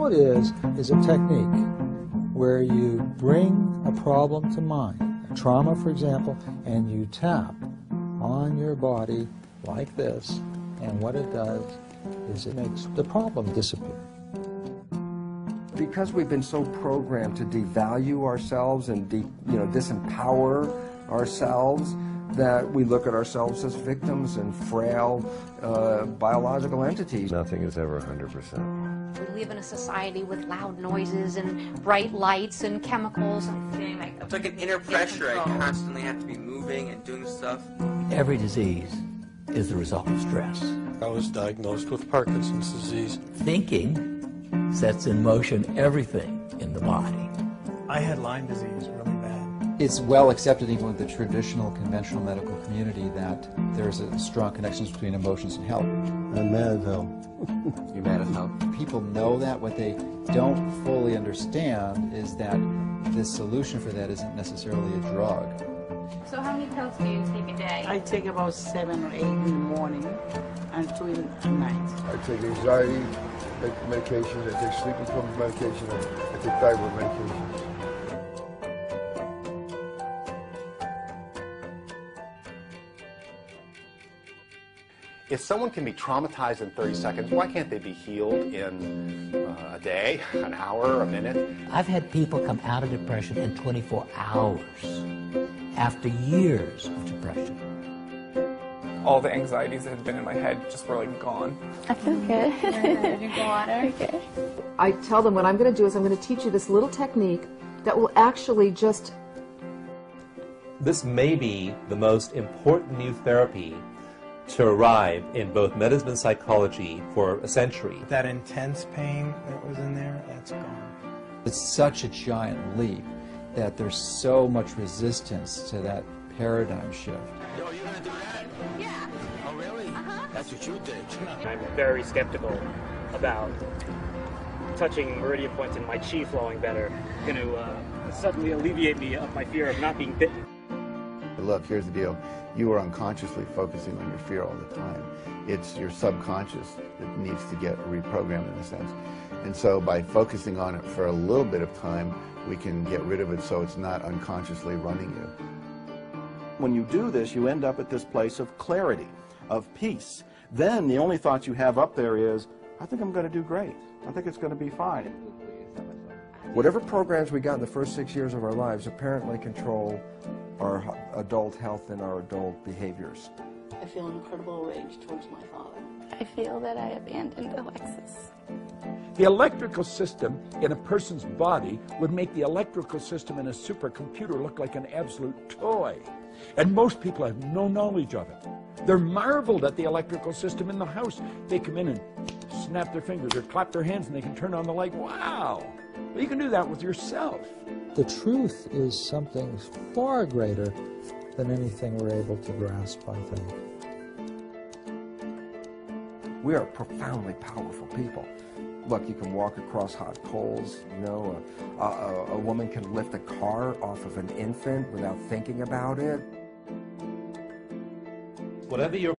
all it is a technique where you bring a problem to mind, a trauma, for example, and you tap on your body like this, and what it does is it makes the problem disappear. Because we've been so programmed to devalue ourselves and disempower ourselves, that we look at ourselves as victims and frail biological entities. Nothing is ever 100%. We live in a society with loud noises and bright lights and chemicals. It's like an inner pressure. I constantly have to be moving and doing stuff. Every disease is the result of stress. I was diagnosed with Parkinson's disease. Thinking sets in motion everything in the body. I had Lyme disease really bad. It's well accepted even with the traditional conventional medical community that there's a strong connection between emotions and health. I'm mad as hell. You're mad as hell? People know that. What they don't fully understand is that the solution for that isn't necessarily a drug. So how many pills do you take a day? I take about 7 or 8 in the morning and 2 at night. I take anxiety medication, I take sleeping problems medication, I take thyroid medication. If someone can be traumatized in 30 seconds, why can't they be healed in a day, an hour, a minute? I've had people come out of depression in 24 hours after years of depression. All the anxieties that had been in my head just were like gone. I feel good. Drink water. Okay. I tell them what I'm going to do is I'm going to teach you this little technique that will actually just... This may be the most important new therapy to arrive in both medicine and psychology for a century. That intense pain that was in there, that's gone. It's such a giant leap that there's so much resistance to that paradigm shift. Yo, you gonna do that? Yeah. Oh, really? That's what you think. I'm very skeptical about touching meridian points in my chi flowing better. Going to suddenly alleviate me of my fear of not being bitten. Look, here's the deal. You are unconsciously focusing on your fear all the time. It's your subconscious that needs to get reprogrammed in a sense. And so by focusing on it for a little bit of time, we can get rid of it so it's not unconsciously running you. When you do this, you end up at this place of clarity, of peace. Then the only thought you have up there is, I think I'm going to do great. I think it's going to be fine. Whatever programs we got in the first 6 years of our lives apparently control our adult health and our adult behaviors. I feel incredible rage towards my father. I feel that I abandoned Alexis. The electrical system in a person's body would make the electrical system in a supercomputer look like an absolute toy. And most people have no knowledge of it. They're marveled at the electrical system in the house. They come in and snap their fingers or clap their hands and they can turn on the light. Wow! Well, you can do that with yourself. The truth is something far greater than anything we're able to grasp, I think. We are profoundly powerful people. Look, you can walk across hot coals, you know, a woman can lift a car off of an infant without thinking about it. Whatever your